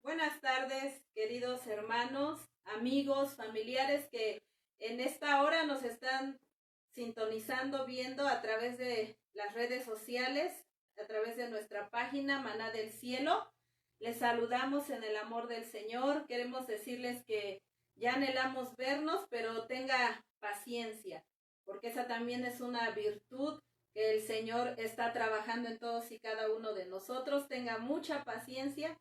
Buenas tardes, queridos hermanos, amigos, familiares que en esta hora nos están sintonizando, viendo a través de las redes sociales, a través de nuestra página Maná del Cielo. Les saludamos en el amor del Señor. Queremos decirles que ya anhelamos vernos, pero tenga paciencia, porque esa también es una virtud que el Señor está trabajando en todos y cada uno de nosotros. Tenga mucha paciencia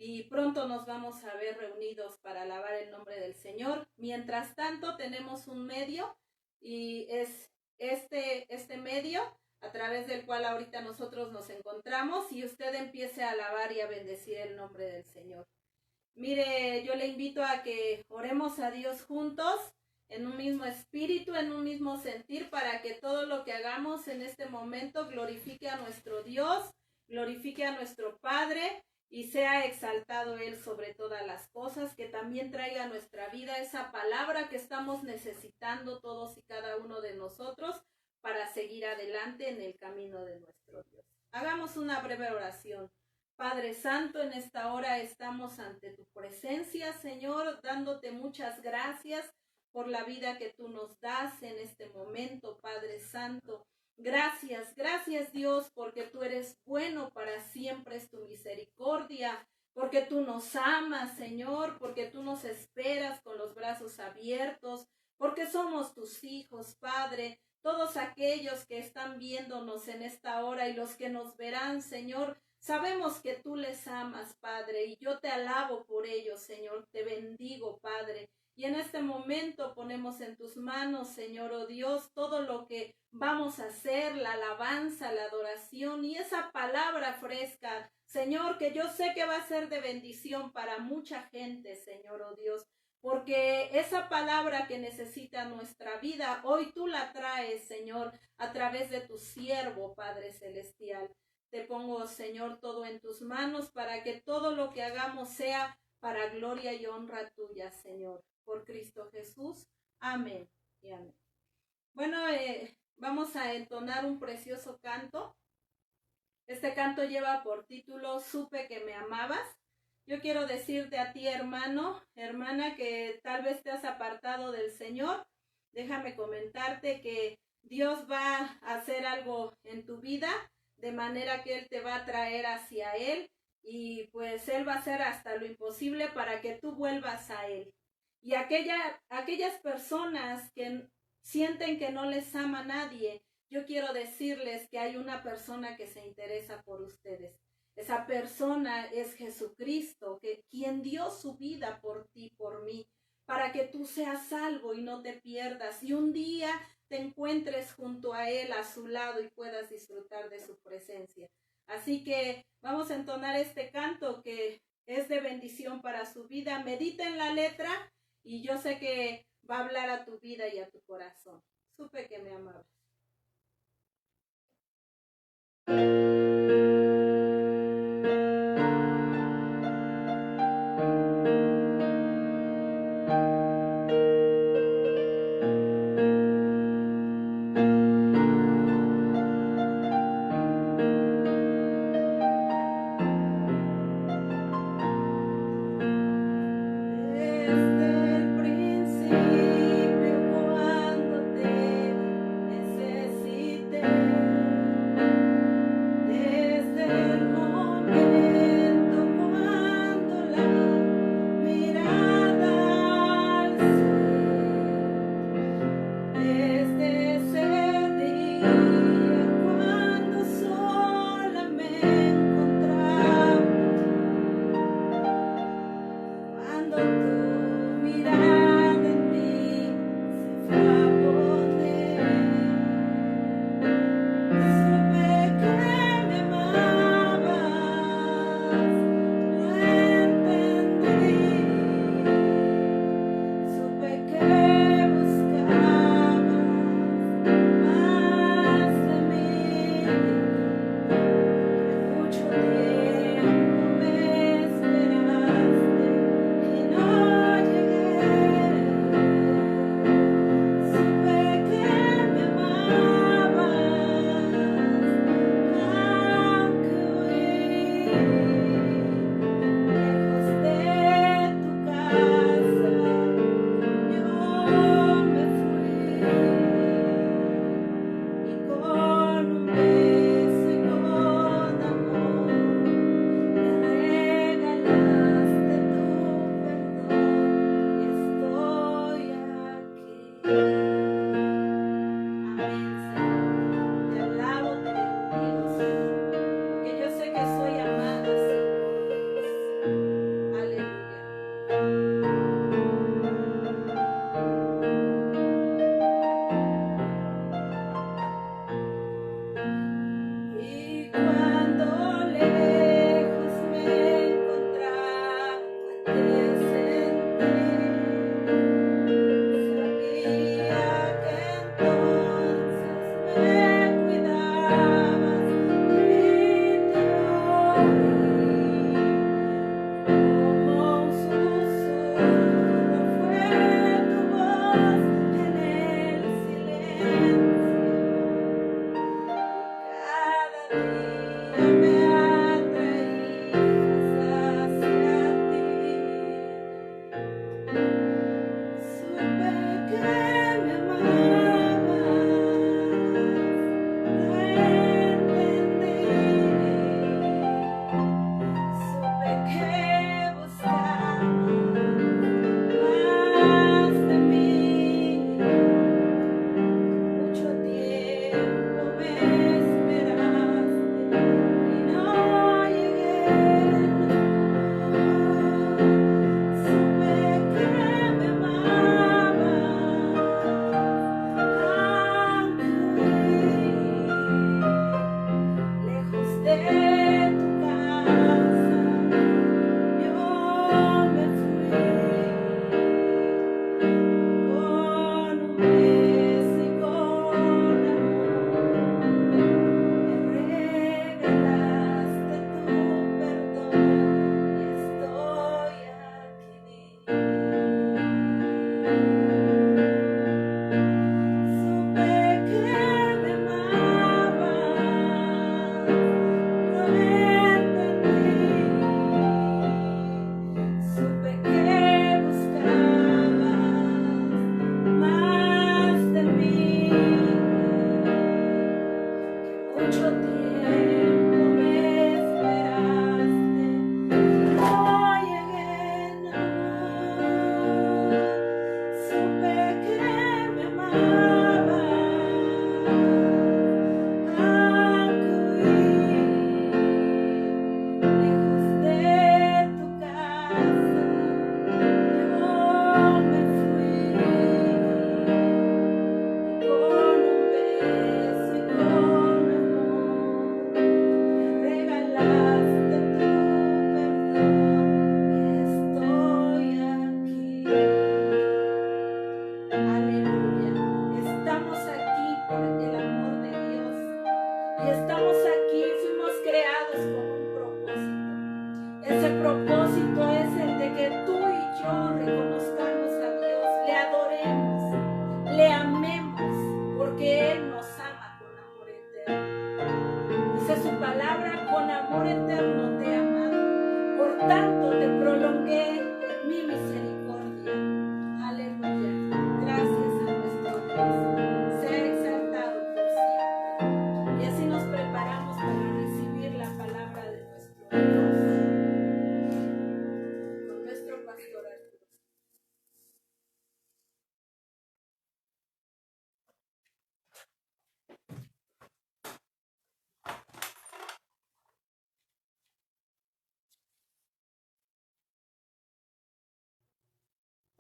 y pronto nos vamos a ver reunidos para alabar el nombre del Señor. Mientras tanto, tenemos un medio y es este medio a través del cual ahorita nosotros nos encontramos, y usted empiece a alabar y a bendecir el nombre del Señor. Mire, yo le invito a que oremos a Dios juntos, en un mismo espíritu, en un mismo sentir, para que todo lo que hagamos en este momento glorifique a nuestro Dios, glorifique a nuestro Padre, y sea exaltado Él sobre todas las cosas, que también traiga a nuestra vida esa palabra que estamos necesitando todos y cada uno de nosotros para seguir adelante en el camino de nuestro Dios. Hagamos una breve oración. Padre Santo, en esta hora estamos ante tu presencia, Señor, dándote muchas gracias por la vida que tú nos das en este momento, Padre Santo. Gracias, gracias Dios, porque tú eres bueno, para siempre es tu misericordia, porque tú nos amas, Señor, porque tú nos esperas con los brazos abiertos, porque somos tus hijos, Padre. Todos aquellos que están viéndonos en esta hora y los que nos verán, Señor, sabemos que tú les amas, Padre, y yo te alabo por ellos, Señor. Te bendigo, Padre. Y en este momento ponemos en tus manos, Señor, oh Dios, todo lo que vamos a hacer, la alabanza, la adoración y esa palabra fresca, Señor, que yo sé que va a ser de bendición para mucha gente, Señor, oh Dios. Porque esa palabra que necesita nuestra vida, hoy tú la traes, Señor, a través de tu siervo, Padre Celestial. Te pongo, Señor, todo en tus manos para que todo lo que hagamos sea para gloria y honra tuya, Señor. Por Cristo Jesús. Amén y amén. Bueno, vamos a entonar un precioso canto. Este canto lleva por título Supe que me amabas. Yo quiero decirte a ti, hermano, hermana, que tal vez te has apartado del Señor. Déjame comentarte que Dios va a hacer algo en tu vida, de manera que Él te va a traer hacia Él, y pues Él va a hacer hasta lo imposible para que tú vuelvas a Él. Y aquellas personas que sienten que no les ama nadie, yo quiero decirles que hay una persona que se interesa por ustedes. Esa persona es Jesucristo, quien dio su vida por ti, por mí, para que tú seas salvo y no te pierdas. Y un día te encuentres junto a Él, a su lado, y puedas disfrutar de su presencia. Así que vamos a entonar este canto que es de bendición para su vida. Medita en la letra y yo sé que va a hablar a tu vida y a tu corazón. Supe que me amabas. Cuando te necesité,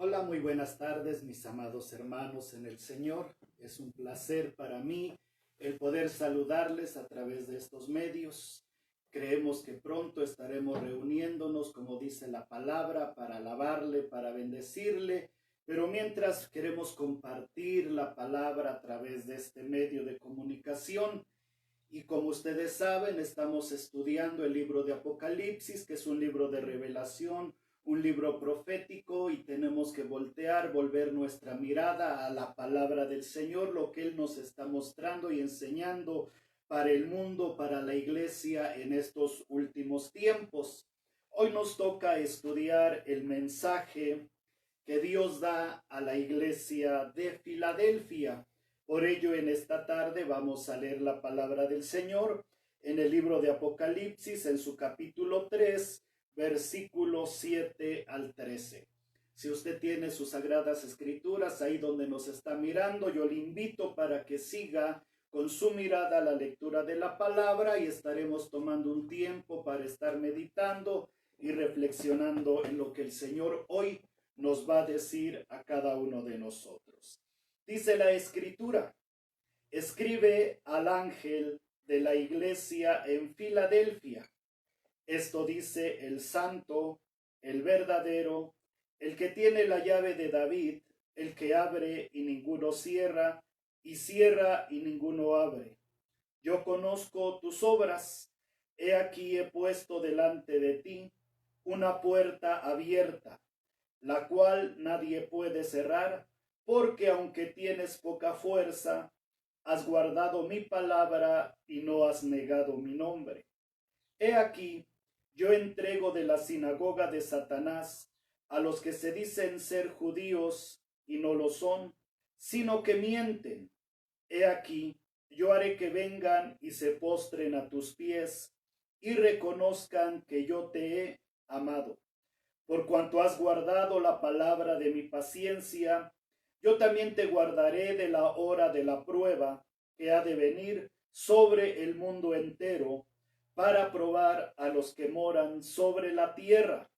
Hola, muy buenas tardes, mis amados hermanos en el Señor. Es un placer para mí el poder saludarles a través de estos medios. Creemos que pronto estaremos reuniéndonos, como dice la palabra, para alabarle, para bendecirle. Pero mientras queremos compartir la palabra a través de este medio de comunicación. Y como ustedes saben, estamos estudiando el libro de Apocalipsis, que es un libro de revelación, un libro profético, y tenemos que volver nuestra mirada a la palabra del Señor, lo que Él nos está mostrando y enseñando para el mundo, para la iglesia en estos últimos tiempos. Hoy nos toca estudiar el mensaje que Dios da a la iglesia de Filadelfia. Por ello, en esta tarde vamos a leer la palabra del Señor en el libro de Apocalipsis, en su capítulo 3, versículos 7 al 13. Si usted tiene sus sagradas escrituras ahí donde nos está mirando, yo le invito para que siga con su mirada la lectura de la palabra, y estaremos tomando un tiempo para estar meditando y reflexionando en lo que el Señor hoy nos va a decir a cada uno de nosotros. Dice la Escritura: escribe al ángel de la iglesia en Filadelfia. Esto dice el santo, el verdadero, el que tiene la llave de David, el que abre y ninguno cierra, y cierra y ninguno abre. Yo conozco tus obras. He aquí he puesto delante de ti una puerta abierta, la cual nadie puede cerrar, porque aunque tienes poca fuerza, has guardado mi palabra y no has negado mi nombre. He aquí, yo entrego de la sinagoga de Satanás a los que se dicen ser judíos y no lo son, sino que mienten. He aquí, yo haré que vengan y se postren a tus pies y reconozcan que yo te he amado. Por cuanto has guardado la palabra de mi paciencia, yo también te guardaré de la hora de la prueba que ha de venir sobre el mundo entero, para probar a los que moran sobre la tierra.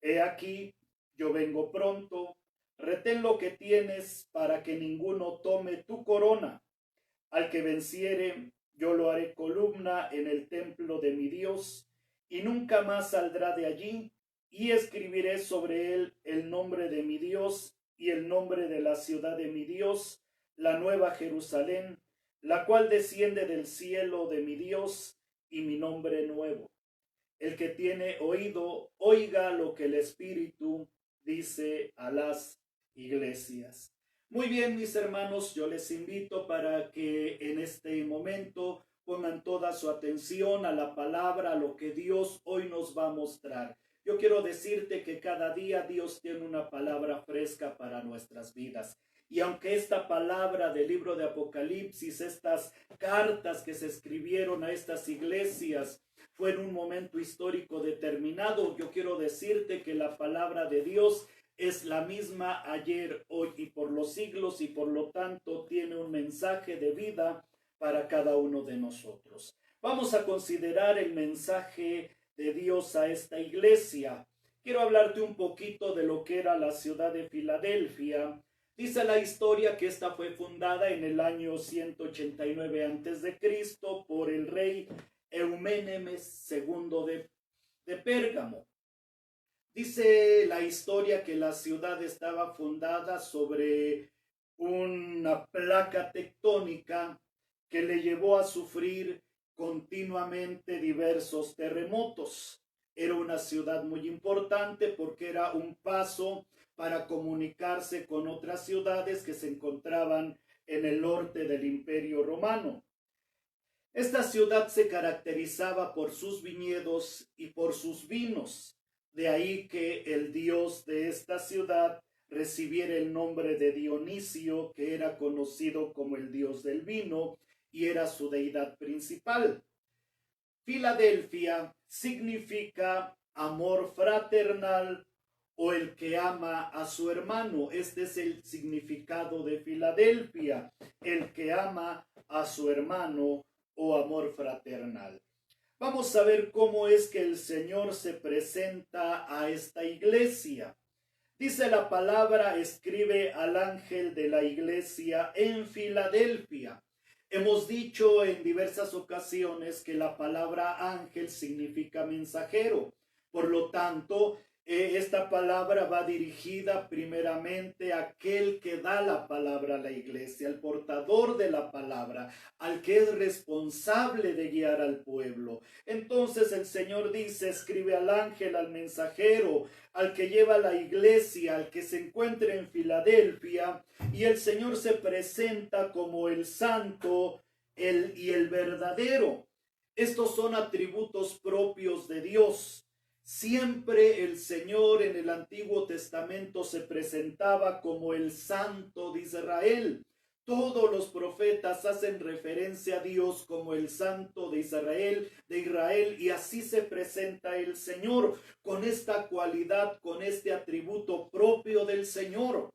He aquí, yo vengo pronto. Retén lo que tienes para que ninguno tome tu corona. Al que venciere, yo lo haré columna en el templo de mi Dios, y nunca más saldrá de allí. Y escribiré sobre él el nombre de mi Dios y el nombre de la ciudad de mi Dios, la nueva Jerusalén, la cual desciende del cielo de mi Dios, y mi nombre nuevo. El que tiene oído, oiga lo que el Espíritu dice a las iglesias. Muy bien, mis hermanos, yo les invito para que en este momento pongan toda su atención a la palabra, a lo que Dios hoy nos va a mostrar. Yo quiero decirte que cada día Dios tiene una palabra fresca para nuestras vidas. Y aunque esta palabra del libro de Apocalipsis, estas cartas que se escribieron a estas iglesias, fue en un momento histórico determinado, yo quiero decirte que la palabra de Dios es la misma ayer, hoy y por los siglos, y por lo tanto tiene un mensaje de vida para cada uno de nosotros. Vamos a considerar el mensaje de Dios a esta iglesia. Quiero hablarte un poquito de lo que era la ciudad de Filadelfia. Dice la historia que esta fue fundada en el año 189 a.C. por el rey Euménemes II de Pérgamo. Dice la historia que la ciudad estaba fundada sobre una placa tectónica que le llevó a sufrir continuamente diversos terremotos. Era una ciudad muy importante porque era un paso para comunicarse con otras ciudades que se encontraban en el norte del Imperio Romano. Esta ciudad se caracterizaba por sus viñedos y por sus vinos. De ahí que el dios de esta ciudad recibiera el nombre de Dionisio, que era conocido como el dios del vino y era su deidad principal. Filadelfia significa amor fraternal o el que ama a su hermano. Este es el significado de Filadelfia, el que ama a su hermano o amor fraternal. Vamos a ver cómo es que el Señor se presenta a esta iglesia. Dice la palabra, escribe al ángel de la iglesia en Filadelfia. Hemos dicho en diversas ocasiones que la palabra ángel significa mensajero. Por lo tanto, esta palabra va dirigida primeramente a aquel que da la palabra a la iglesia, al portador de la palabra, al que es responsable de guiar al pueblo. Entonces el Señor dice, escribe al ángel, al mensajero, al que lleva la iglesia, al que se encuentra en Filadelfia, y el Señor se presenta como el santo y el verdadero. Estos son atributos propios de Dios. Siempre el Señor en el Antiguo Testamento se presentaba como el Santo de Israel. Todos los profetas hacen referencia a Dios como el Santo de Israel, y así se presenta el Señor, con esta cualidad, con este atributo propio del Señor.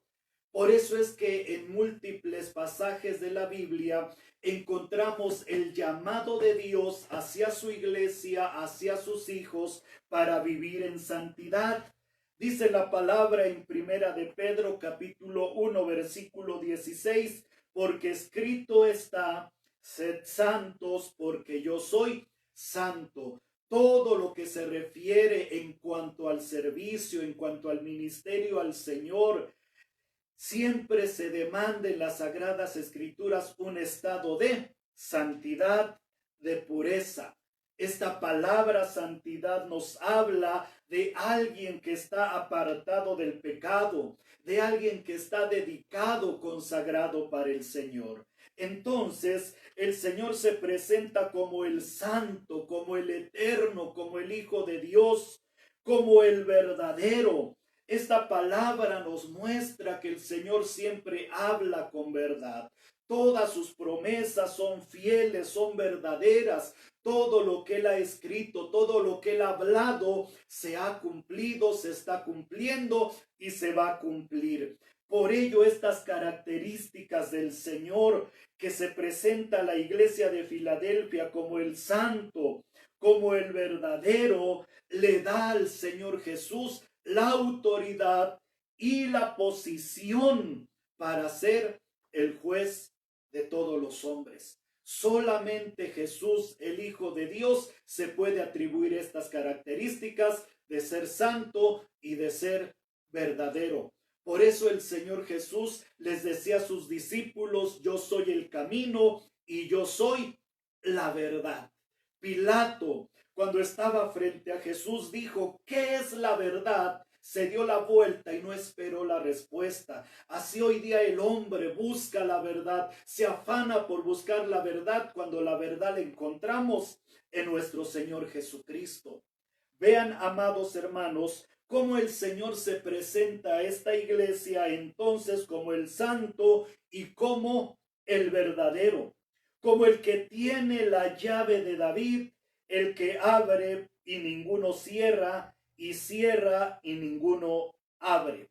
Por eso es que en múltiples pasajes de la Biblia encontramos el llamado de Dios hacia su iglesia, hacia sus hijos, para vivir en santidad. Dice la palabra en Primera de Pedro, capítulo 1, versículo 16, porque escrito está, sed santos porque yo soy santo. Todo lo que se refiere en cuanto al servicio, en cuanto al ministerio al Señor, siempre se demanda en las Sagradas Escrituras un estado de santidad, de pureza. Esta palabra santidad nos habla de alguien que está apartado del pecado, de alguien que está dedicado, consagrado para el Señor. Entonces, el Señor se presenta como el santo, como el eterno, como el Hijo de Dios, como el verdadero. Esta palabra nos muestra que el Señor siempre habla con verdad. Todas sus promesas son fieles, son verdaderas. Todo lo que Él ha escrito, todo lo que Él ha hablado, se ha cumplido, se está cumpliendo y se va a cumplir. Por ello, estas características del Señor que se presenta a la iglesia de Filadelfia como el santo, como el verdadero, le da al Señor Jesús la autoridad y la posición para ser el juez de todos los hombres. Solamente Jesús, el Hijo de Dios, se puede atribuir estas características de ser santo y de ser verdadero. Por eso el Señor Jesús les decía a sus discípulos, yo soy el camino y yo soy la verdad. Pilato, cuando estaba frente a Jesús, dijo, ¿qué es la verdad? Se dio la vuelta y no esperó la respuesta. Así hoy día el hombre busca la verdad, se afana por buscar la verdad cuando la verdad la encontramos en nuestro Señor Jesucristo. Vean, amados hermanos, cómo el Señor se presenta a esta iglesia entonces como el santo y como el verdadero, como el que tiene la llave de David, el que abre y ninguno cierra, y cierra y ninguno abre.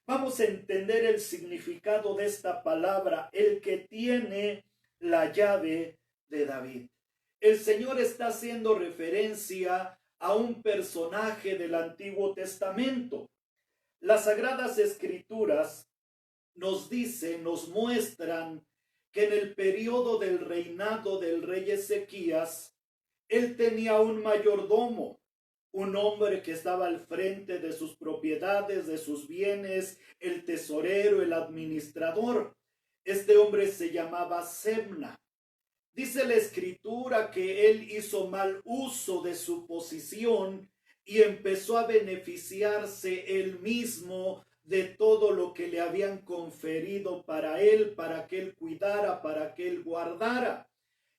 Vamos a entender el significado de esta palabra, el que tiene la llave de David. El Señor está haciendo referencia a un personaje del Antiguo Testamento. Las Sagradas Escrituras nos dicen, nos muestran que en el periodo del reinado del rey Ezequías, él tenía un mayordomo, un hombre que estaba al frente de sus propiedades, de sus bienes, el tesorero, el administrador. Este hombre se llamaba Sebna. Dice la Escritura que él hizo mal uso de su posición y empezó a beneficiarse él mismo de todo lo que le habían conferido para él, para que él cuidara, para que él guardara.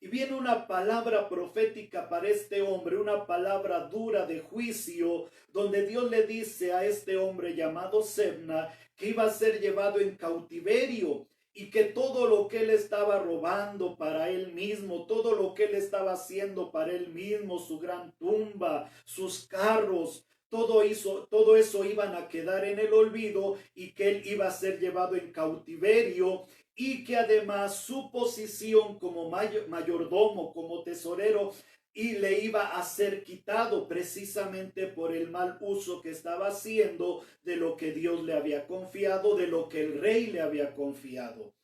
Y viene una palabra profética para este hombre, una palabra dura de juicio, donde Dios le dice a este hombre llamado Sebna que iba a ser llevado en cautiverio y que todo lo que él estaba robando para él mismo, todo lo que él estaba haciendo para él mismo, su gran tumba, sus carros, todo eso iban a quedar en el olvido y que él iba a ser llevado en cautiverio. Y que además su posición como mayordomo, como tesorero, y le iba a ser quitado precisamente por el mal uso que estaba haciendo de lo que Dios le había confiado, de lo que el rey le había confiado.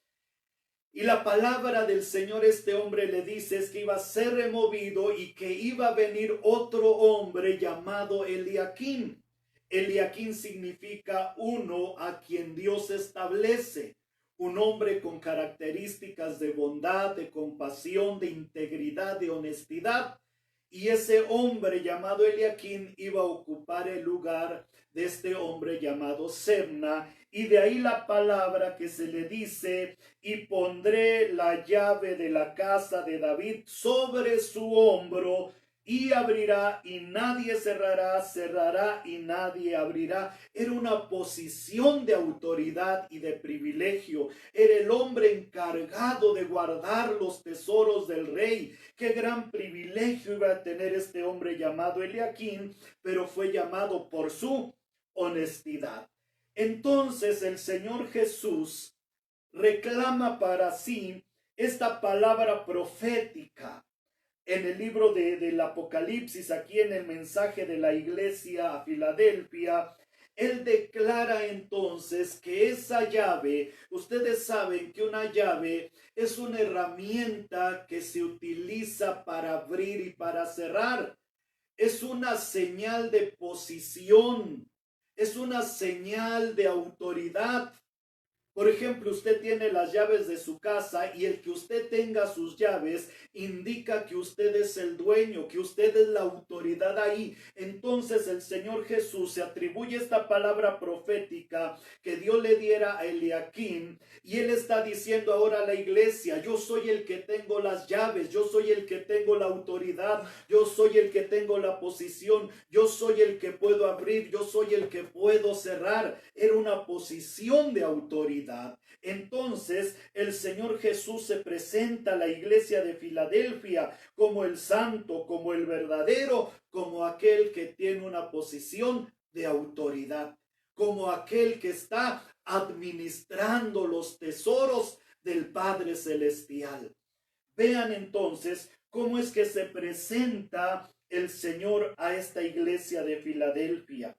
Y la palabra del Señor, este hombre le dice, es que iba a ser removido y que iba a venir otro hombre llamado Eliaquim. Eliaquim significa uno a quien Dios establece, un hombre con características de bondad, de compasión, de integridad, de honestidad. Y ese hombre llamado Eliaquim iba a ocupar el lugar de este hombre llamado Sebna. Y de ahí la palabra que se le dice, y pondré la llave de la casa de David sobre su hombro, y abrirá y nadie cerrará, cerrará y nadie abrirá. Era una posición de autoridad y de privilegio. Era el hombre encargado de guardar los tesoros del rey. Qué gran privilegio iba a tener este hombre llamado Eliaquim, pero fue llamado por su honestidad. Entonces el Señor Jesús reclama para sí esta palabra profética en el libro del Apocalipsis, aquí en el mensaje de la iglesia a Filadelfia. Él declara entonces que esa llave, ustedes saben que una llave es una herramienta que se utiliza para abrir y para cerrar. Es una señal de posición, es una señal de autoridad. Por ejemplo, usted tiene las llaves de su casa y el que usted tenga sus llaves indica que usted es el dueño, que usted es la autoridad ahí. Entonces el Señor Jesús se atribuye esta palabra profética que Dios le diera a Eliaquim y él está diciendo ahora a la iglesia, yo soy el que tengo las llaves, yo soy el que tengo la autoridad, yo soy el que tengo la posición, yo soy el que puedo abrir, yo soy el que puedo cerrar. Era una posición de autoridad. Entonces el Señor Jesús se presenta a la iglesia de Filadelfia como el santo, como el verdadero, como aquel que tiene una posición de autoridad, como aquel que está administrando los tesoros del Padre Celestial. Vean entonces cómo es que se presenta el Señor a esta iglesia de Filadelfia.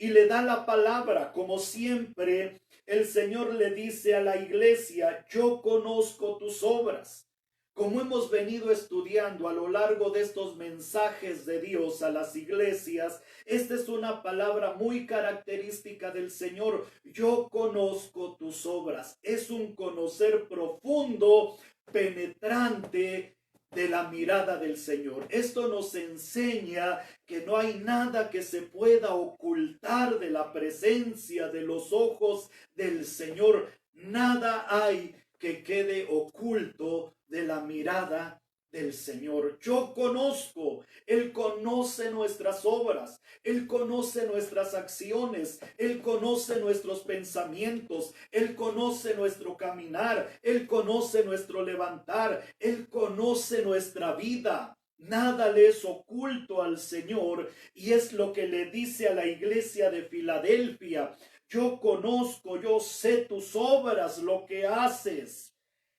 Y le da la palabra, como siempre, el Señor le dice a la iglesia, yo conozco tus obras. Como hemos venido estudiando a lo largo de estos mensajes de Dios a las iglesias, esta es una palabra muy característica del Señor. Yo conozco tus obras. Es un conocer profundo, penetrante, de la mirada del Señor. Esto nos enseña que no hay nada que se pueda ocultar de la presencia de los ojos del Señor. Nada hay que quede oculto de la mirada del Señor. Yo conozco, Él conoce nuestras obras, Él conoce nuestras acciones, Él conoce nuestros pensamientos, Él conoce nuestro caminar, Él conoce nuestro levantar, Él conoce nuestra vida. Nada le es oculto al Señor y es lo que le dice a la iglesia de Filadelfia. Yo conozco, yo sé tus obras, lo que haces.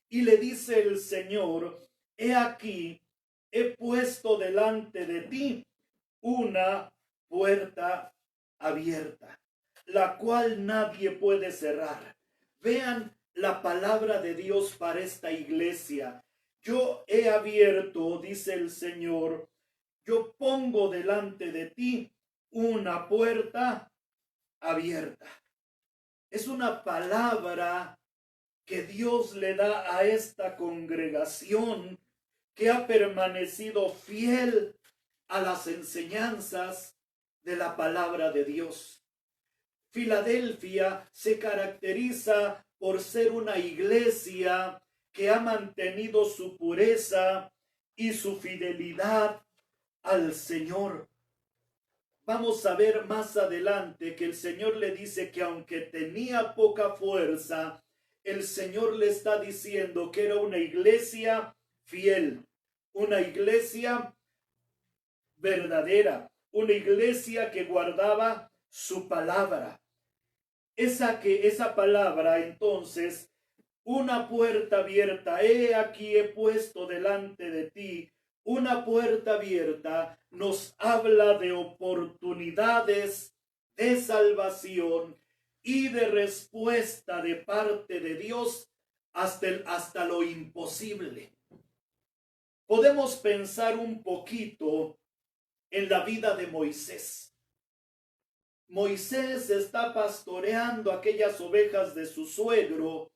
Y le dice el Señor, he aquí, he puesto delante de ti una puerta abierta, la cual nadie puede cerrar. Vean la palabra de Dios para esta iglesia. Yo he abierto, dice el Señor, yo pongo delante de ti una puerta abierta. Es una palabra que Dios le da a esta congregación que ha permanecido fiel a las enseñanzas de la palabra de Dios. Filadelfia se caracteriza por ser una iglesia que ha mantenido su pureza y su fidelidad al Señor. Vamos a ver más adelante que el Señor le dice que aunque tenía poca fuerza, el Señor le está diciendo que era una iglesia fiel, una iglesia verdadera, una iglesia que guardaba su palabra. Esa palabra, entonces, una puerta abierta, he aquí he puesto delante de ti Una puerta abierta nos habla de oportunidades de salvación y de respuesta de parte de Dios hasta lo imposible. Podemos pensar un poquito en la vida de Moisés. Moisés está pastoreando aquellas ovejas de su suegro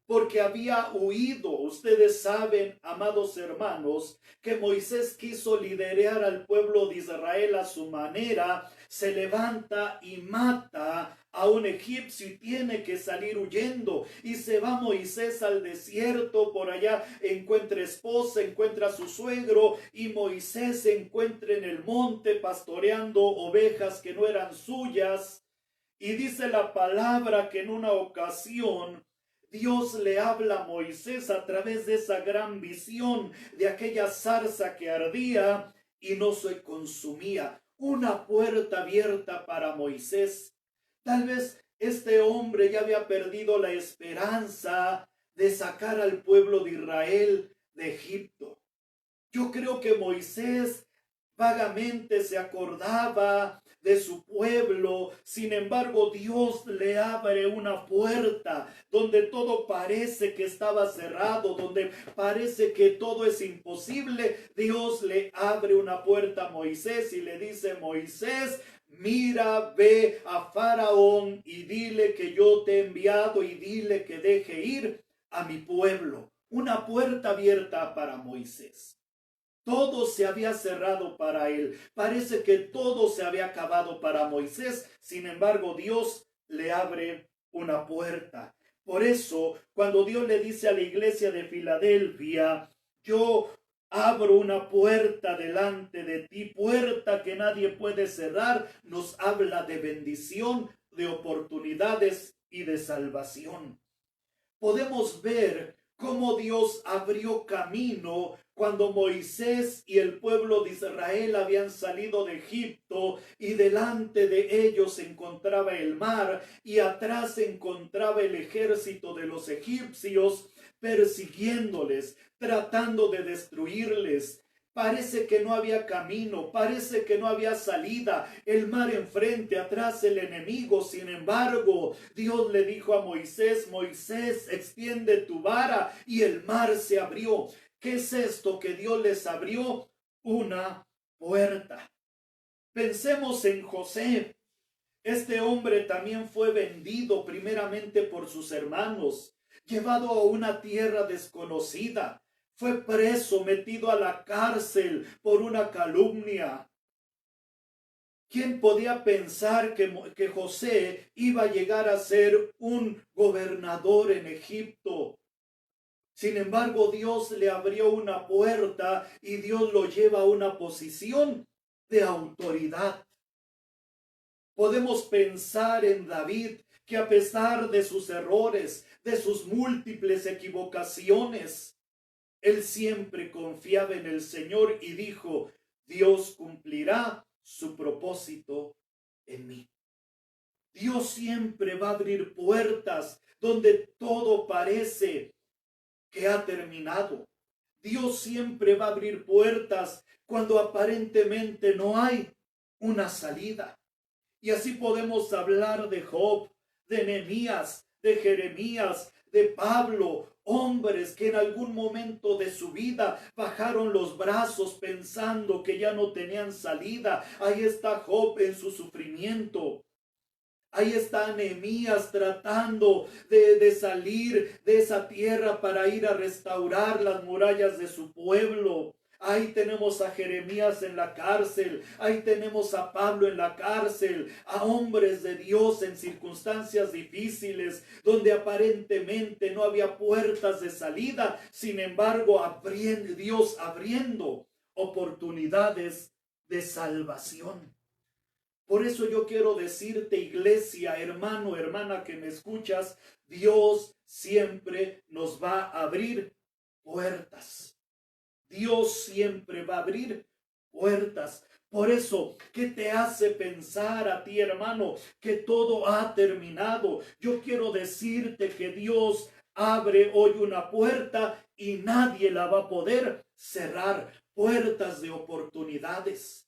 porque había huido. Ustedes saben, amados hermanos, que Moisés quiso liderar al pueblo de Israel a su manera. Se levanta y mata a un egipcio y tiene que salir huyendo. Y se va Moisés al desierto. Por allá encuentra esposa, encuentra a su suegro, y Moisés se encuentra en el monte pastoreando ovejas que no eran suyas. Y dice la palabra que en una ocasión Dios le habla a Moisés a través de esa gran visión de aquella zarza que ardía y no se consumía. Una puerta abierta para Moisés. Tal vez este hombre ya había perdido la esperanza de sacar al pueblo de Israel de Egipto. Yo creo que Moisés vagamente se acordaba de su pueblo. Sin embargo, Dios le abre una puerta donde todo parece que estaba cerrado, donde parece que todo es imposible. Dios le abre una puerta a Moisés y le dice: Moisés, mira, ve a Faraón y dile que yo te he enviado, y dile que deje ir a mi pueblo. Una puerta abierta para Moisés. Todo se había cerrado para él. Parece que todo se había acabado para Moisés. Sin embargo, Dios le abre una puerta. Por eso, cuando Dios le dice a la iglesia de Filadelfia: yo abro una puerta delante de ti, puerta que nadie puede cerrar, nos habla de bendición, de oportunidades y de salvación. Podemos ver cómo Dios abrió camino cuando Moisés y el pueblo de Israel habían salido de Egipto, y delante de ellos se encontraba el mar y atrás se encontraba el ejército de los egipcios persiguiéndoles, tratando de destruirles. Parece que no había camino, parece que no había salida, el mar enfrente, atrás el enemigo. Sin embargo, Dios le dijo a Moisés: Moisés, extiende tu vara, y el mar se abrió. ¿Qué es esto que Dios les abrió? Una puerta. Pensemos en José. Este hombre también fue vendido primeramente por sus hermanos, llevado a una tierra desconocida. Fue preso, metido a la cárcel por una calumnia. ¿Quién podía pensar que José iba a llegar a ser un gobernador en Egipto? Sin embargo, Dios le abrió una puerta y Dios lo lleva a una posición de autoridad. Podemos pensar en David, que a pesar de sus errores, de sus múltiples equivocaciones, él siempre confiaba en el Señor y dijo: Dios cumplirá su propósito en mí. Dios siempre va a abrir puertas donde todo parece que ha terminado. Dios siempre va a abrir puertas cuando aparentemente no hay una salida. Y así podemos hablar de Job, de Nehemías, de Jeremías, de Pablo, hombres que en algún momento de su vida bajaron los brazos pensando que ya no tenían salida. Ahí está Job en su sufrimiento. Ahí está Nehemías tratando de salir de esa tierra para ir a restaurar las murallas de su pueblo. Ahí tenemos a Jeremías en la cárcel, ahí tenemos a Pablo en la cárcel, a hombres de Dios en circunstancias difíciles, donde aparentemente no había puertas de salida. Sin embargo, Dios abriendo oportunidades de salvación. Por eso yo quiero decirte, iglesia, hermano, hermana que me escuchas, Dios siempre nos va a abrir puertas. Dios siempre va a abrir puertas. Por eso, ¿qué te hace pensar a ti, hermano, que todo ha terminado? Yo quiero decirte que Dios abre hoy una puerta y nadie la va a poder cerrar. puertas de oportunidades.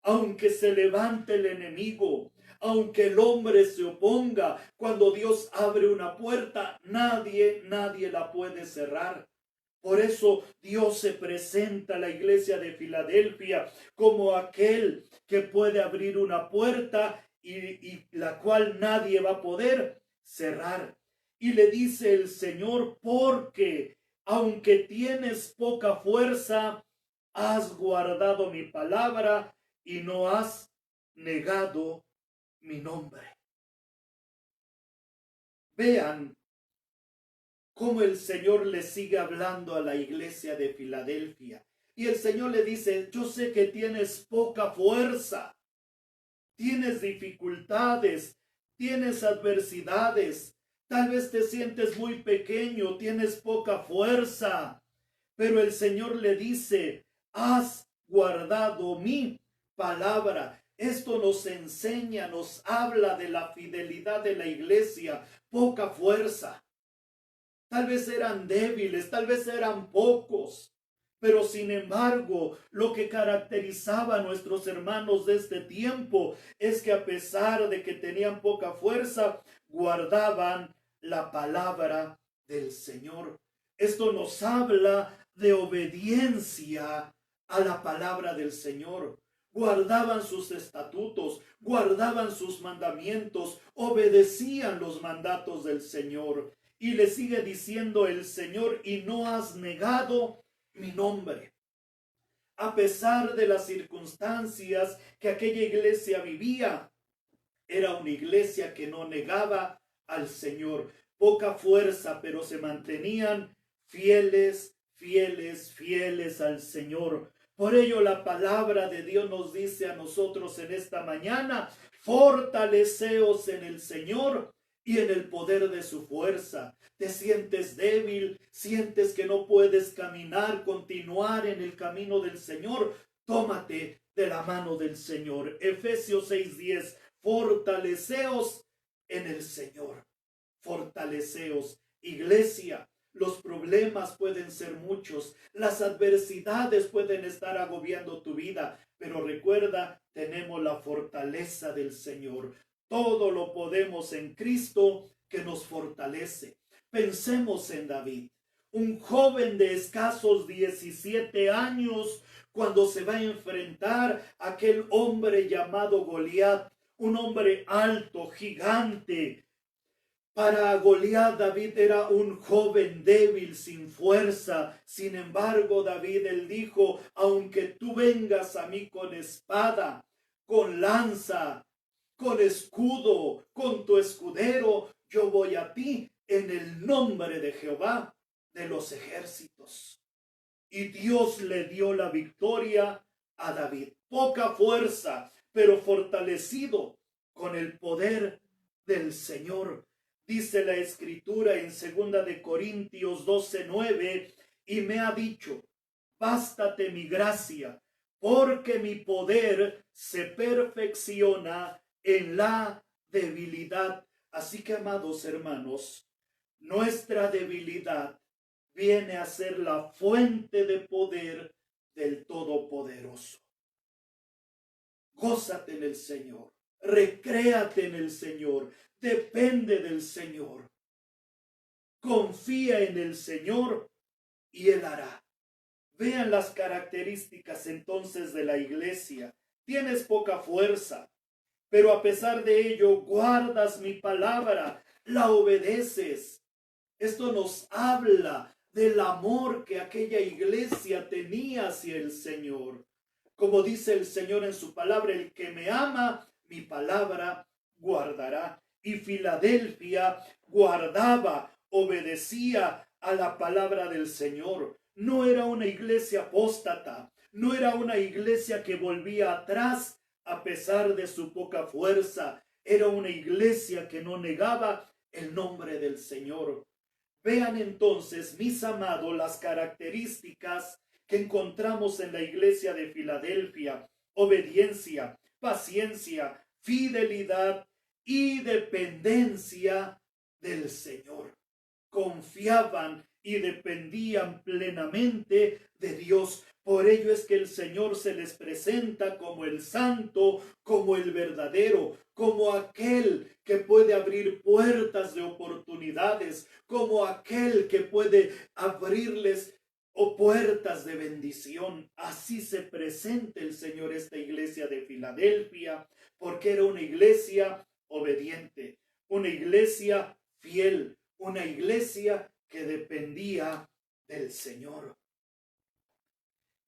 Aunque se levante el enemigo, aunque el hombre se oponga, cuando Dios abre una puerta, nadie la puede cerrar. Por eso Dios se presenta a la iglesia de Filadelfia como aquel que puede abrir una puerta y la cual nadie va a poder cerrar. Y le dice el Señor, porque aunque tienes poca fuerza, has guardado mi palabra y no has negado mi nombre. Vean cómo el Señor le sigue hablando a la iglesia de Filadelfia. Y el Señor le dice, yo sé que tienes poca fuerza, tienes dificultades, tienes adversidades, tal vez te sientes muy pequeño, tienes poca fuerza, pero el Señor le dice, has guardado mi palabra. Esto nos enseña, nos habla de la fidelidad de la iglesia, poca fuerza. Tal vez eran débiles, tal vez eran pocos, pero sin embargo, lo que caracterizaba a nuestros hermanos de este tiempo es que a pesar de que tenían poca fuerza, guardaban la palabra del Señor. Esto nos habla de obediencia a la palabra del Señor. Guardaban sus estatutos, guardaban sus mandamientos, obedecían los mandatos del Señor. Y le sigue diciendo el Señor, y no has negado mi nombre. A pesar de las circunstancias que aquella iglesia vivía, era una iglesia que no negaba al Señor. Poca fuerza, pero se mantenían fieles, fieles, fieles al Señor. Por ello la palabra de Dios nos dice a nosotros en esta mañana, fortaleceos en el Señor y en el poder de su fuerza. Te sientes débil, sientes que no puedes caminar, continuar en el camino del Señor. Tómate de la mano del Señor. Efesios 6:10, fortaleceos en el Señor. Fortaleceos. Iglesia, los problemas pueden ser muchos, las adversidades pueden estar agobiando tu vida, pero recuerda, tenemos la fortaleza del Señor. Todo lo podemos en Cristo que nos fortalece. Pensemos en David, un joven de escasos 17 años, cuando se va a enfrentar a aquel hombre llamado Goliat, un hombre alto, gigante. Para Goliat, David era un joven débil, sin fuerza. Sin embargo, David, él dijo, aunque tú vengas a mí con espada, con lanza, con escudo, con tu escudero, yo voy a ti en el nombre de Jehová de los ejércitos. Y Dios le dio la victoria a David. Poca fuerza, pero fortalecido con el poder del Señor. Dice la Escritura en 2 de Corintios 12:9, y me ha dicho, bástate mi gracia, porque mi poder se perfecciona en la debilidad. Así que, amados hermanos, nuestra debilidad viene a ser la fuente de poder del Todopoderoso. Gózate en el Señor, recréate en el Señor, depende del Señor. Confía en el Señor y Él hará. Vean las características entonces de la iglesia. Tienes poca fuerza, pero a pesar de ello guardas mi palabra, la obedeces. Esto nos habla del amor que aquella iglesia tenía hacia el Señor. Como dice el Señor en su palabra, el que me ama, mi palabra guardará. Y Filadelfia guardaba, obedecía a la palabra del Señor. No era una iglesia apóstata, no era una iglesia que volvía atrás a pesar de su poca fuerza. Era una iglesia que no negaba el nombre del Señor. Vean entonces, mis amados, las características que encontramos en la iglesia de Filadelfia: obediencia, paciencia, fidelidad y dependencia del Señor. Confiaban y dependían plenamente de Dios. Por ello es que el Señor se les presenta como el santo, como el verdadero, como aquel que puede abrir puertas de oportunidades, como aquel que puede abrirles puertas de bendición. Así se presenta el Señor esta iglesia de Filadelfia, porque era una iglesia obediente, una iglesia fiel, una iglesia que dependía del Señor.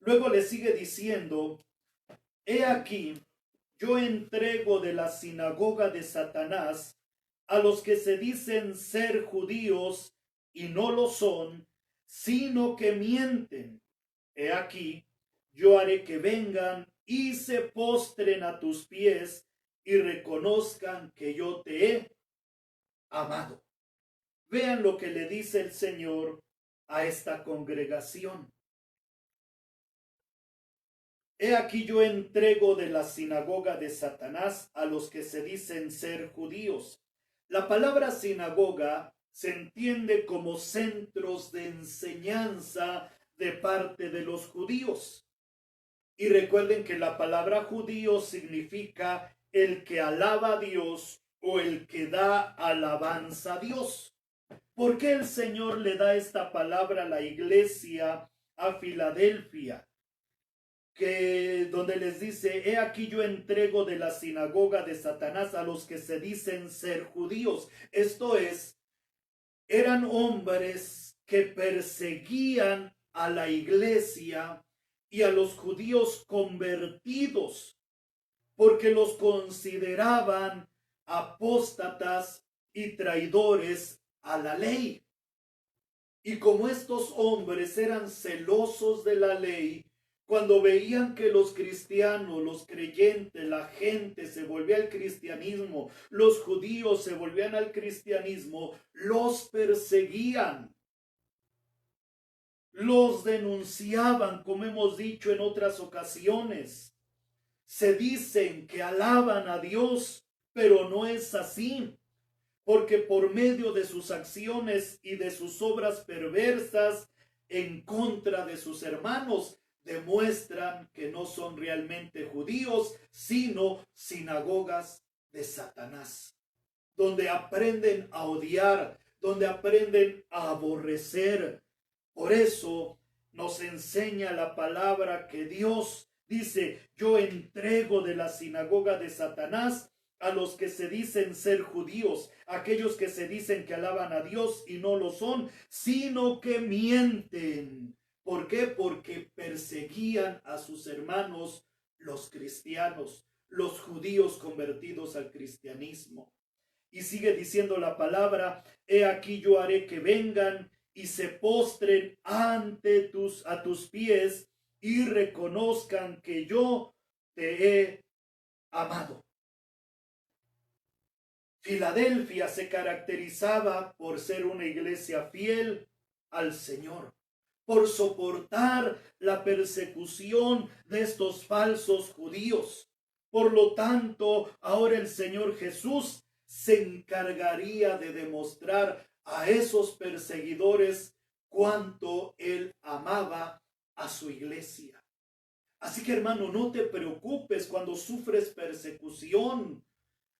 Luego le sigue diciendo, he aquí, yo entrego de la sinagoga de Satanás a los que se dicen ser judíos y no lo son, sino que mienten. He aquí, yo haré que vengan y se postren a tus pies y reconozcan que yo te he amado. Vean lo que le dice el Señor a esta congregación. He aquí yo entrego de la sinagoga de Satanás a los que se dicen ser judíos. La palabra sinagoga se entiende como centros de enseñanza de parte de los judíos. Y recuerden que la palabra judío significa el que alaba a Dios o el que da alabanza a Dios. ¿Por qué el Señor le da esta palabra a la iglesia a Filadelfia? Donde les dice, he aquí yo entrego de la sinagoga de Satanás a los que se dicen ser judíos. Esto es, eran hombres que perseguían a la iglesia y a los judíos convertidos, porque los consideraban apóstatas y traidores a la ley. Y como estos hombres eran celosos de la ley, cuando veían que los cristianos, los creyentes, la gente se volvía al cristianismo, los judíos se volvían al cristianismo, los perseguían, los denunciaban, como hemos dicho en otras ocasiones. Se dicen que alaban a Dios, pero no es así, porque por medio de sus acciones y de sus obras perversas en contra de sus hermanos, demuestran que no son realmente judíos, sino sinagogas de Satanás, donde aprenden a odiar, donde aprenden a aborrecer. Por eso nos enseña la palabra que Dios dice, yo entrego de la sinagoga de Satanás a los que se dicen ser judíos, aquellos que se dicen que alaban a Dios y no lo son, sino que mienten. ¿Por qué? Porque perseguían a sus hermanos los cristianos, los judíos convertidos al cristianismo. Y sigue diciendo la palabra, he aquí yo haré que vengan y se postren a tus pies y reconozcan que yo te he amado. Filadelfia se caracterizaba por ser una iglesia fiel al Señor, por soportar la persecución de estos falsos judíos. Por lo tanto, ahora el Señor Jesús se encargaría de demostrar a esos perseguidores cuánto Él amaba a su iglesia. Así que, hermano, no te preocupes cuando sufres persecución.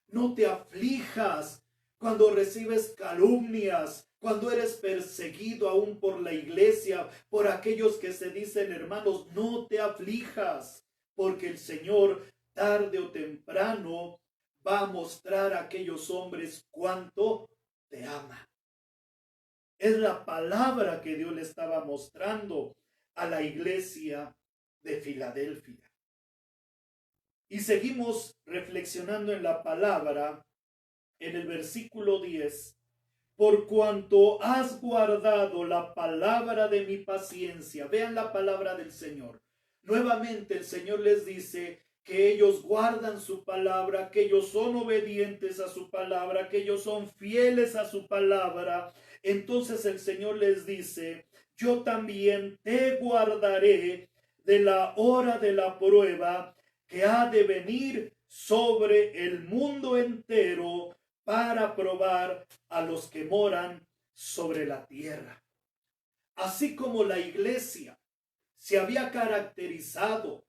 No te aflijas cuando recibes calumnias, cuando eres perseguido aún por la iglesia, por aquellos que se dicen hermanos. No te aflijas, porque el Señor tarde o temprano va a mostrar a aquellos hombres cuánto te ama. Es la palabra que Dios le estaba mostrando a la iglesia de Filadelfia. Y seguimos reflexionando en la palabra en el versículo 10. Por cuanto has guardado la palabra de mi paciencia. Vean la palabra del Señor. Nuevamente el Señor les dice que ellos guardan su palabra, que ellos son obedientes a su palabra, que ellos son fieles a su palabra. Entonces el Señor les dice, yo también te guardaré de la hora de la prueba que ha de venir sobre el mundo entero para probar a los que moran sobre la tierra. Así como la iglesia se había caracterizado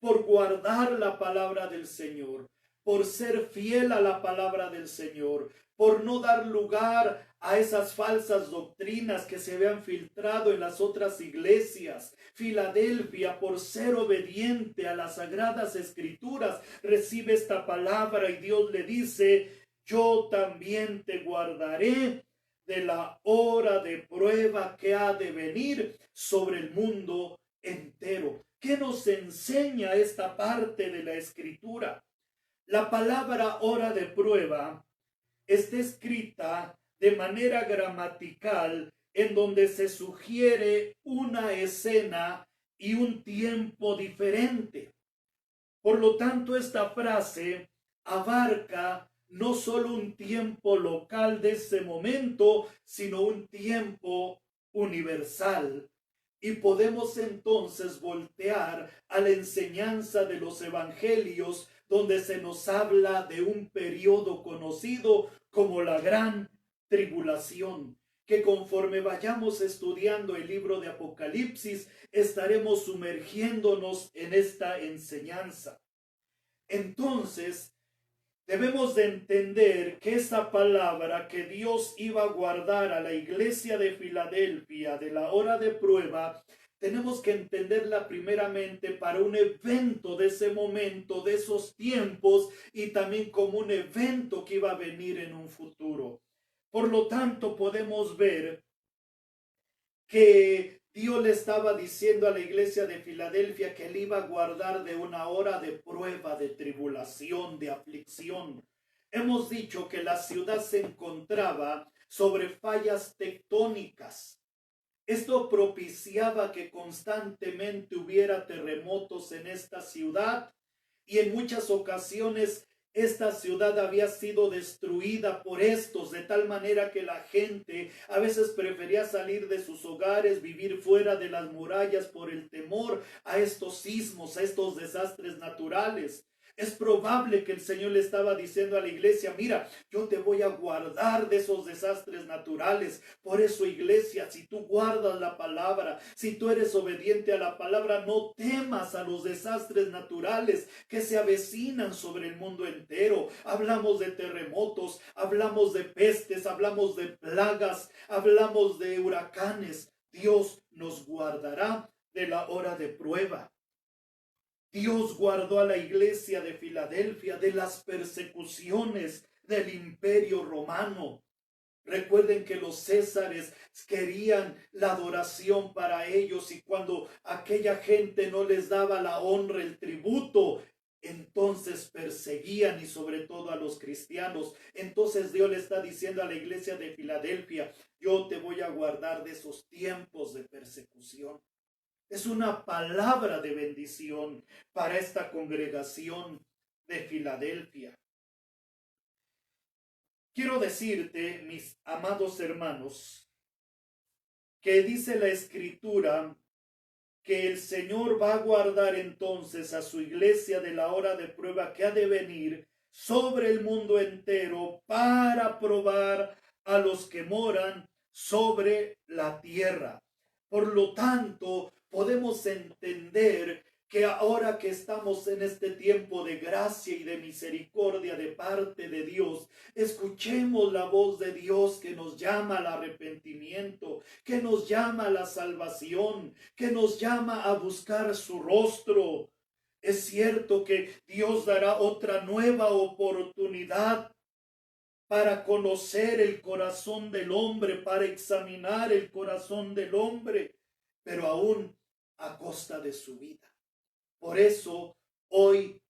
por guardar la palabra del Señor, por ser fiel a la palabra del Señor, por no dar lugar a esas falsas doctrinas que se habían filtrado en las otras iglesias. Filadelfia, por ser obediente a las sagradas escrituras, recibe esta palabra y Dios le dice: yo también te guardaré de la hora de prueba que ha de venir sobre el mundo entero. ¿Qué nos enseña esta parte de la escritura? La palabra hora de prueba está escrita de manera gramatical en donde se sugiere una escena y un tiempo diferente. Por lo tanto, esta frase abarca no solo un tiempo local de ese momento, sino un tiempo universal. Y podemos entonces voltear a la enseñanza de los evangelios, donde se nos habla de un periodo conocido como la gran tribulación, que conforme vayamos estudiando el libro de Apocalipsis, estaremos sumergiéndonos en esta enseñanza. Entonces, debemos de entender que esa palabra que Dios iba a guardar a la iglesia de Filadelfia de la hora de prueba, tenemos que entenderla primeramente para un evento de ese momento, de esos tiempos, y también como un evento que iba a venir en un futuro. Por lo tanto, podemos ver que Dios le estaba diciendo a la iglesia de Filadelfia que él iba a guardar de una hora de prueba, de tribulación, de aflicción. Hemos dicho que la ciudad se encontraba sobre fallas tectónicas. Esto propiciaba que constantemente hubiera terremotos en esta ciudad, y en muchas ocasiones esta ciudad había sido destruida por estos, de tal manera que la gente a veces prefería salir de sus hogares, vivir fuera de las murallas por el temor a estos sismos, a estos desastres naturales. Es probable que el Señor le estaba diciendo a la iglesia: mira, yo te voy a guardar de esos desastres naturales. Por eso, iglesia, si tú guardas la palabra, si tú eres obediente a la palabra, no temas a los desastres naturales que se avecinan sobre el mundo entero. Hablamos de terremotos, hablamos de pestes, hablamos de plagas, hablamos de huracanes. Dios nos guardará de la hora de prueba. Dios guardó a la iglesia de Filadelfia de las persecuciones del imperio romano. Recuerden que los césares querían la adoración para ellos, y cuando aquella gente no les daba la honra, el tributo, entonces perseguían, y sobre todo a los cristianos. Entonces Dios le está diciendo a la iglesia de Filadelfia: yo te voy a guardar de esos tiempos de persecución. Es una palabra de bendición para esta congregación de Filadelfia. Quiero decirte, mis amados hermanos, que dice la Escritura que el Señor va a guardar entonces a su iglesia de la hora de prueba que ha de venir sobre el mundo entero, para probar a los que moran sobre la tierra. Por lo tanto, podemos entender que ahora que estamos en este tiempo de gracia y de misericordia de parte de Dios, escuchemos la voz de Dios que nos llama al arrepentimiento, que nos llama a la salvación, que nos llama a buscar su rostro. Es cierto que Dios dará otra nueva oportunidad para conocer el corazón del hombre, para examinar el corazón del hombre, pero aún a costa de su vida. Por eso hoy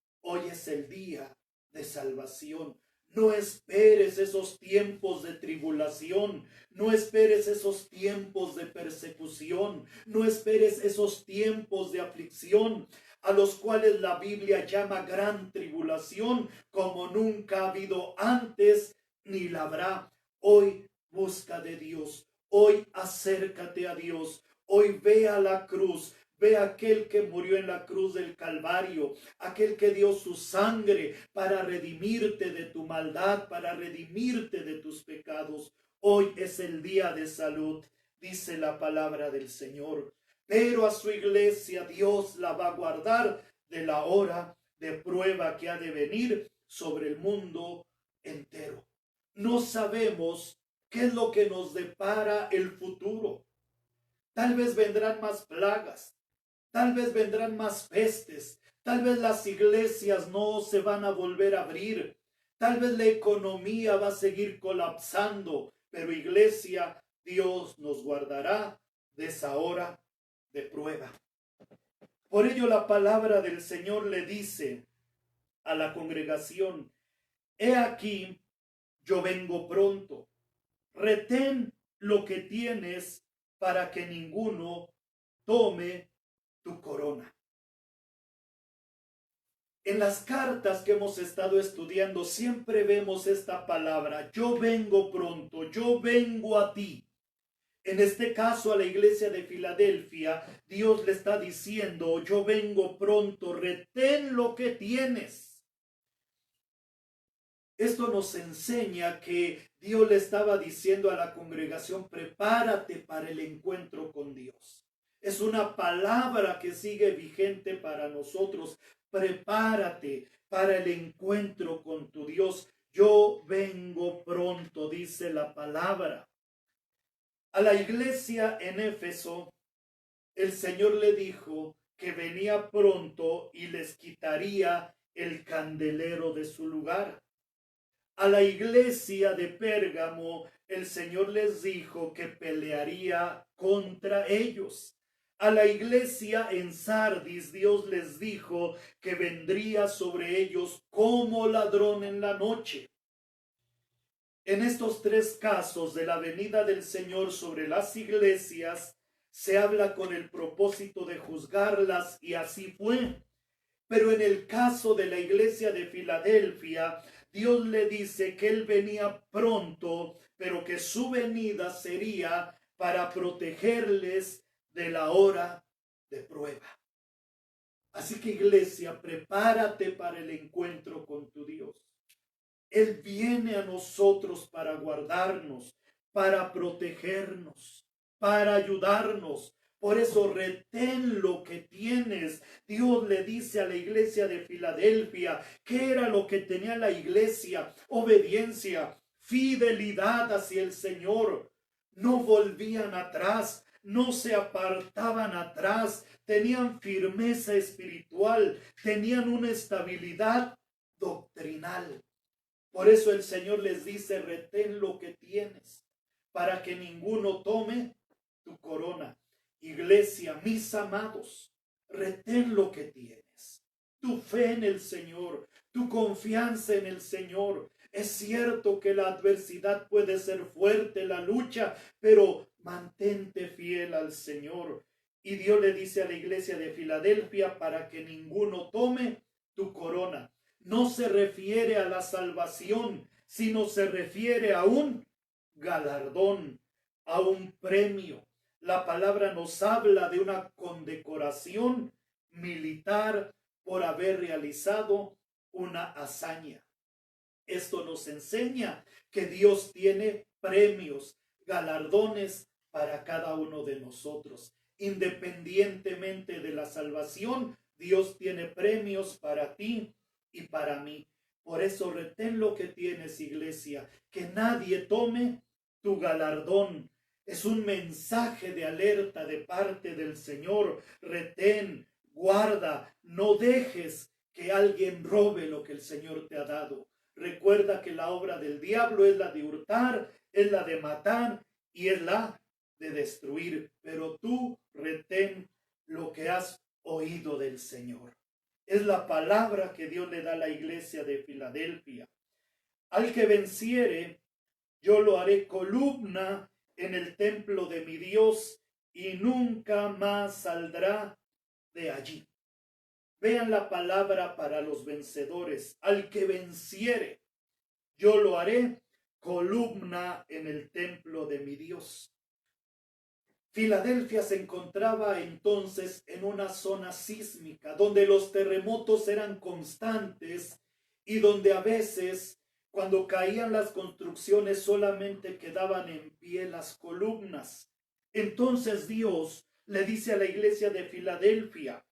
es el día de salvación. No esperes esos tiempos de tribulación, no esperes esos tiempos de persecución, no esperes esos tiempos de aflicción, a los cuales la Biblia llama gran tribulación, como nunca ha habido antes ni la habrá. Hoy busca de Dios, hoy acércate a Dios, hoy ve a la cruz. Ve a aquel que murió en la cruz del Calvario, aquel que dio su sangre para redimirte de tu maldad, para redimirte de tus pecados. Hoy es el día de salud, dice la palabra del Señor. pero a su iglesia Dios la va a guardar de la hora de prueba que ha de venir sobre el mundo entero. No sabemos qué es lo que nos depara el futuro. Tal vez vendrán más plagas, tal vez vendrán más pestes, tal vez las iglesias no se van a volver a abrir, tal vez la economía va a seguir colapsando, pero iglesia, Dios nos guardará de esa hora de prueba. Por ello la palabra del Señor le dice a la congregación: he aquí, yo vengo pronto, retén lo que tienes para que ninguno tome tu corona. En las cartas que hemos estado estudiando siempre vemos esta palabra: yo vengo pronto, yo vengo a ti. En este caso a la iglesia de Filadelfia, Dios le está diciendo: yo vengo pronto, retén lo que tienes. Esto nos enseña que Dios le estaba diciendo a la congregación: prepárate para el encuentro con Dios. Es una palabra que sigue vigente para nosotros. Prepárate para el encuentro con tu Dios. Yo vengo pronto, dice la palabra. A la iglesia en Éfeso, el Señor le dijo que venía pronto y les quitaría el candelero de su lugar. A la iglesia de Pérgamo, el Señor les dijo que pelearía contra ellos. A la iglesia en Sardis, Dios les dijo que vendría sobre ellos como ladrón en la noche. En estos tres casos de la venida del Señor sobre las iglesias, se habla con el propósito de juzgarlas, y así fue. Pero en el caso de la iglesia de Filadelfia, Dios le dice que Él venía pronto, pero que su venida sería para protegerles de la hora de prueba. Así que, iglesia, prepárate para el encuentro con tu Dios. Él viene a nosotros para guardarnos, para protegernos, para ayudarnos. Por eso retén lo que tienes. Dios le dice a la iglesia de Filadelfia: ¿qué era lo que tenía la iglesia? Obediencia, fidelidad hacia el Señor. No volvían atrás, no se apartaban atrás, tenían firmeza espiritual, tenían una estabilidad doctrinal. Por eso el Señor les dice: retén lo que tienes, para que ninguno tome tu corona. Iglesia, mis amados, retén lo que tienes. Tu fe en el Señor, tu confianza en el Señor. Es cierto que la adversidad puede ser fuerte, la lucha, pero mantente fiel al Señor. Y Dios le dice a la iglesia de Filadelfia: para que ninguno tome tu corona. No se refiere a la salvación, sino se refiere a un galardón, a un premio. La palabra nos habla de una condecoración militar por haber realizado una hazaña. Esto nos enseña que Dios tiene premios, galardones para cada uno de nosotros. Independientemente de la salvación, Dios tiene premios para ti y para mí. Por eso retén lo que tienes, iglesia, que nadie tome tu galardón. Es un mensaje de alerta de parte del Señor. Retén, guarda, no dejes que alguien robe lo que el Señor te ha dado. Recuerda que la obra del diablo es la de hurtar, es la de matar y es la de destruir. Pero tú retén lo que has oído del Señor. Es la palabra que Dios le da a la iglesia de Filadelfia. Al que venciere, yo lo haré columna en el templo de mi Dios, y nunca más saldrá de allí. Vean la palabra para los vencedores. Al que venciere, yo lo haré columna en el templo de mi Dios. Filadelfia se encontraba entonces en una zona sísmica, donde los terremotos eran constantes y donde a veces, cuando caían las construcciones, solamente quedaban en pie las columnas. Entonces Dios le dice a la iglesia de Filadelfia: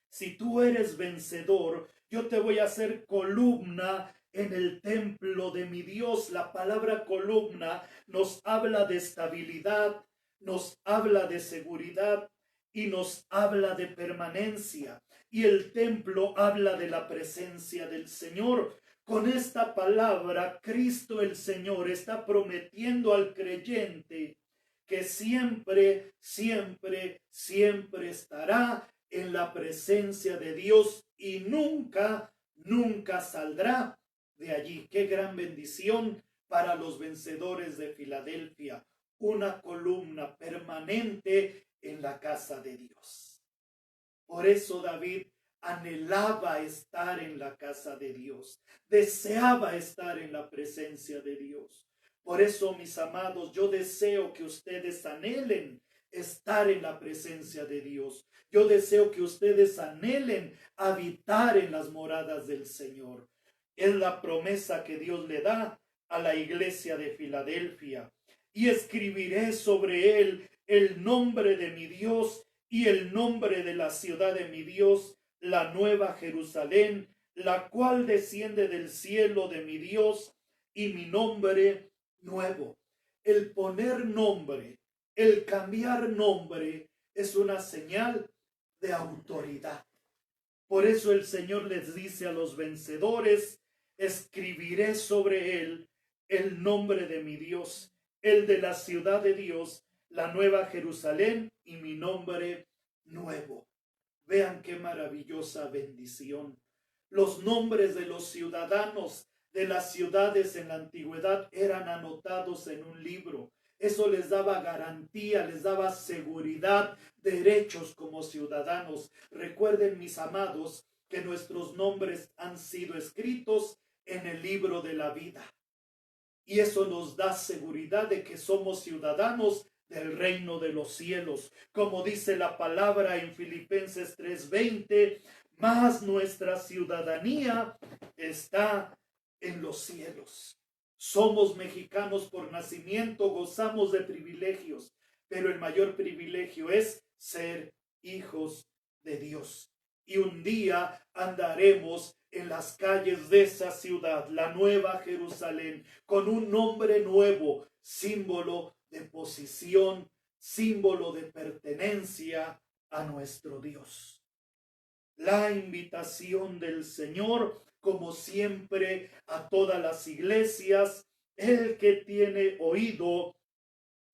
si tú eres vencedor, yo te voy a hacer columna en el templo de mi Dios. La palabra columna nos habla de estabilidad, nos habla de seguridad y nos habla de permanencia. Y el templo habla de la presencia del Señor. Con esta palabra, Cristo el Señor está prometiendo al creyente que siempre, siempre, siempre estará en la presencia de Dios y nunca, nunca saldrá de allí. Qué gran bendición para los vencedores de Filadelfia. Una columna permanente en la casa de Dios. Por eso David anhelaba estar en la casa de Dios, deseaba estar en la presencia de Dios. Por eso, mis amados, yo deseo que ustedes anhelen estar en la presencia de Dios. Yo deseo que ustedes anhelen habitar en las moradas del Señor. Es la promesa que Dios le da a la iglesia de Filadelfia. Y escribiré sobre él el nombre de mi Dios y el nombre de la ciudad de mi Dios, la nueva Jerusalén, la cual desciende del cielo de mi Dios, y mi nombre nuevo. El poner nombre, el cambiar nombre, es una señal de autoridad. Por eso el Señor les dice a los vencedores: escribiré sobre él el nombre de mi Dios, el de la ciudad de Dios, la nueva Jerusalén, y mi nombre nuevo. Vean qué maravillosa bendición. Los nombres de los ciudadanos de las ciudades en la antigüedad eran anotados en un libro. Eso les daba garantía, les daba seguridad, derechos como ciudadanos. Recuerden, mis amados, que nuestros nombres han sido escritos en el libro de la vida. Y eso nos da seguridad de que somos ciudadanos del reino de los cielos. Como dice la palabra en Filipenses 3:20, mas nuestra ciudadanía está en los cielos. Somos mexicanos por nacimiento, gozamos de privilegios, pero el mayor privilegio es ser hijos de Dios. Y un día andaremos en las calles de esa ciudad, la Nueva Jerusalén, con un nombre nuevo, símbolo de posición, símbolo de pertenencia a nuestro Dios. La invitación del Señor, como siempre, a todas las iglesias: el que tiene oído,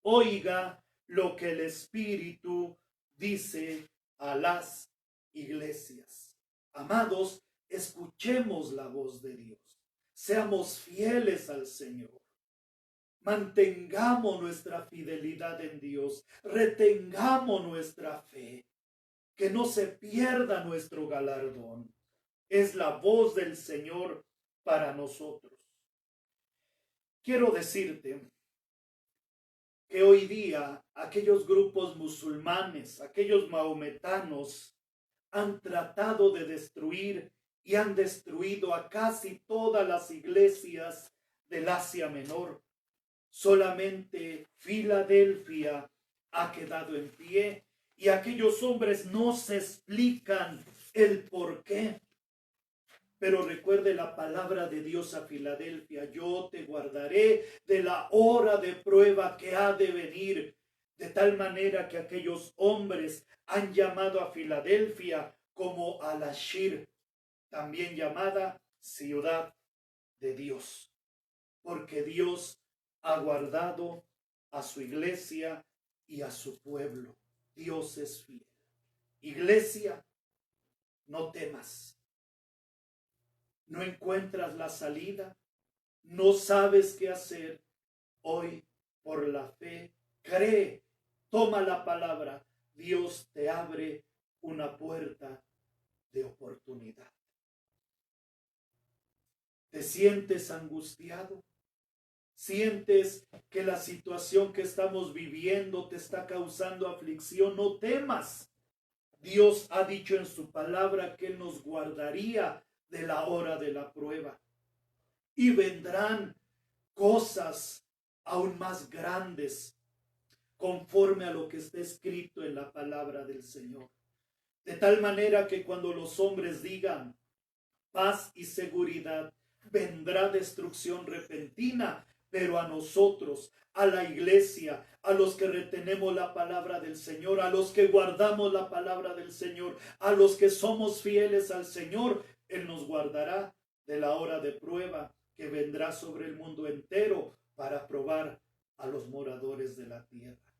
oiga lo que el Espíritu dice a las iglesias. Amados, escuchemos la voz de Dios. Seamos fieles al Señor. Mantengamos nuestra fidelidad en Dios. Retengamos nuestra fe. Que no se pierda nuestro galardón. Es la voz del Señor para nosotros. Quiero decirte que hoy día aquellos grupos musulmanes, aquellos mahometanos, han tratado de destruir y han destruido a casi todas las iglesias del Asia Menor. Solamente Filadelfia ha quedado en pie, y aquellos hombres no se explican el por qué. Pero recuerde la palabra de Dios a Filadelfia: yo te guardaré de la hora de prueba que ha de venir. De tal manera que aquellos hombres han llamado a Filadelfia como Al-Ashir, también llamada ciudad de Dios, porque Dios ha guardado a su iglesia y a su pueblo. Dios es fiel. Iglesia, no temas. No encuentras la salida, no sabes qué hacer. Hoy, por la fe, cree, toma la palabra. Dios te abre una puerta de oportunidad. ¿Te sientes angustiado? ¿Sientes que la situación que estamos viviendo te está causando aflicción? No temas. Dios ha dicho en su palabra que Él nos guardaría de la hora de la prueba. Y vendrán cosas aún más grandes, conforme a lo que está escrito en la palabra del Señor. De tal manera que cuando los hombres digan paz y seguridad, vendrá destrucción repentina, pero a nosotros, a la iglesia, a los que retenemos la palabra del Señor, a los que guardamos la palabra del Señor, a los que somos fieles al Señor, Él nos guardará de la hora de prueba que vendrá sobre el mundo entero para probar a los moradores de la tierra.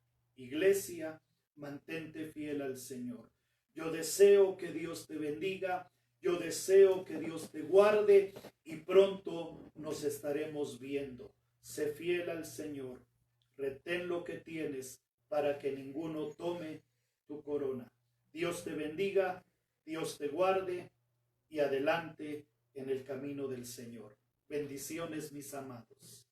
Iglesia, mantente fiel al Señor. Yo deseo que Dios te bendiga, yo deseo que Dios te guarde y pronto nos estaremos viendo. Sé fiel al Señor, retén lo que tienes para que ninguno tome tu corona. Dios te bendiga, Dios te guarde y adelante en el camino del Señor. Bendiciones, mis amados.